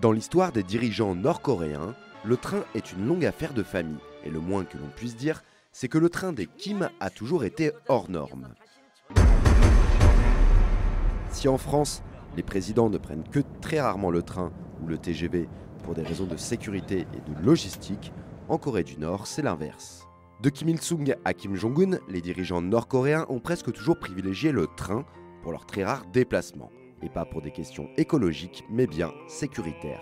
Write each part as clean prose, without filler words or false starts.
Dans l'histoire des dirigeants nord-coréens, le train est une longue affaire de famille. Et le moins que l'on puisse dire, c'est que le train des Kim a toujours été hors norme. Si en France, les présidents ne prennent que très rarement le train ou le TGV pour des raisons de sécurité et de logistique, en Corée du Nord, c'est l'inverse. De Kim Il-sung à Kim Jong-un, les dirigeants nord-coréens ont presque toujours privilégié le train pour leurs très rares déplacements. Et pas pour des questions écologiques, mais bien sécuritaires.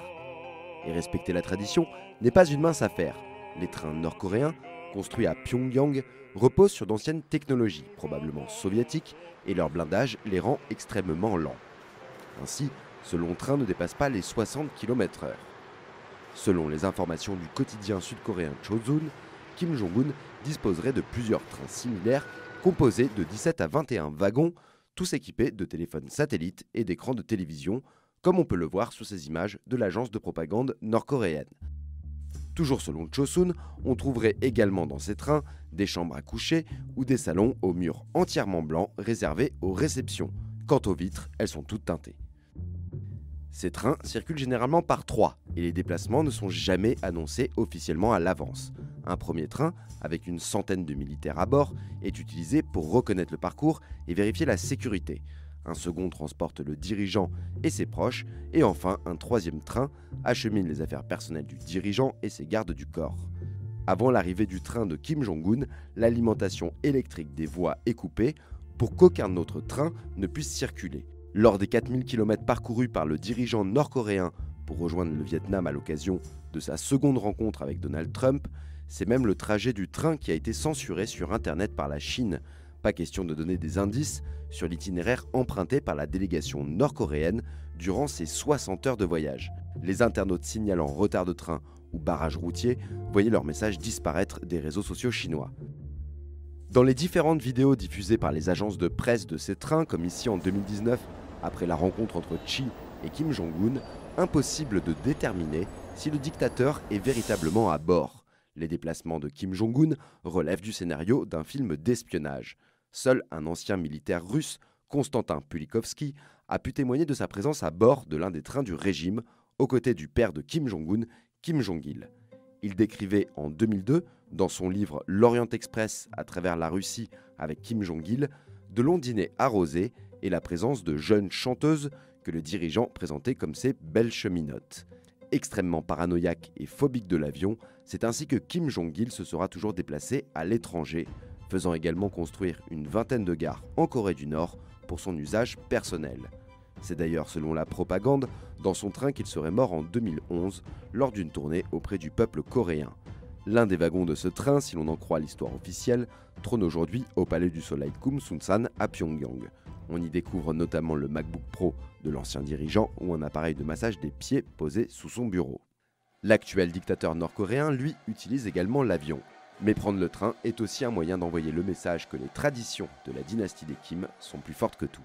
Et respecter la tradition n'est pas une mince affaire. Les trains nord-coréens, construits à Pyongyang, reposent sur d'anciennes technologies, probablement soviétiques, et leur blindage les rend extrêmement lents. Ainsi, ce long train ne dépasse pas les 60 km/h. Selon les informations du quotidien sud-coréen Chosun, Kim Jong-un disposerait de plusieurs trains similaires composés de 17 à 21 wagons, tous équipés de téléphones satellites et d'écrans de télévision, comme on peut le voir sur ces images de l'agence de propagande nord-coréenne. Toujours selon Chosun, on trouverait également dans ces trains des chambres à coucher ou des salons aux murs entièrement blancs réservés aux réceptions. Quant aux vitres, elles sont toutes teintées. Ces trains circulent généralement par 3 et les déplacements ne sont jamais annoncés officiellement à l'avance. Un premier train, avec une centaine de militaires à bord, est utilisé pour reconnaître le parcours et vérifier la sécurité. Un second transporte le dirigeant et ses proches, et enfin un troisième train achemine les affaires personnelles du dirigeant et ses gardes du corps. Avant l'arrivée du train de Kim Jong-un, l'alimentation électrique des voies est coupée pour qu'aucun autre train ne puisse circuler. Lors des 4000 km parcourus par le dirigeant nord-coréen pour rejoindre le Vietnam à l'occasion de sa seconde rencontre avec Donald Trump, c'est même le trajet du train qui a été censuré sur Internet par la Chine. Pas question de donner des indices sur l'itinéraire emprunté par la délégation nord-coréenne durant ces 60 heures de voyage. Les internautes signalant retard de train ou barrage routier voyaient leur message disparaître des réseaux sociaux chinois. Dans les différentes vidéos diffusées par les agences de presse de ces trains, comme ici en 2019, après la rencontre entre Xi et Kim Jong-un, impossible de déterminer si le dictateur est véritablement à bord. Les déplacements de Kim Jong-un relèvent du scénario d'un film d'espionnage. Seul un ancien militaire russe, Konstantin Pulikovski, a pu témoigner de sa présence à bord de l'un des trains du régime, aux côtés du père de Kim Jong-un, Kim Jong-il. Il décrivait en 2002, dans son livre L'Orient Express à travers la Russie avec Kim Jong-il, de longs dîners arrosés et la présence de jeunes chanteuses que le dirigeant présentait comme ses belles cheminotes. Extrêmement paranoïaque et phobique de l'avion, c'est ainsi que Kim Jong-il se sera toujours déplacé à l'étranger, faisant également construire une vingtaine de gares en Corée du Nord pour son usage personnel. C'est d'ailleurs selon la propagande dans son train qu'il serait mort en 2011 lors d'une tournée auprès du peuple coréen. L'un des wagons de ce train, si l'on en croit l'histoire officielle, trône aujourd'hui au Palais du Soleil Kumsunsan à Pyongyang. On y découvre notamment le MacBook Pro de l'ancien dirigeant ou un appareil de massage des pieds posé sous son bureau. L'actuel dictateur nord-coréen, lui, utilise également l'avion. Mais prendre le train est aussi un moyen d'envoyer le message que les traditions de la dynastie des Kim sont plus fortes que tout.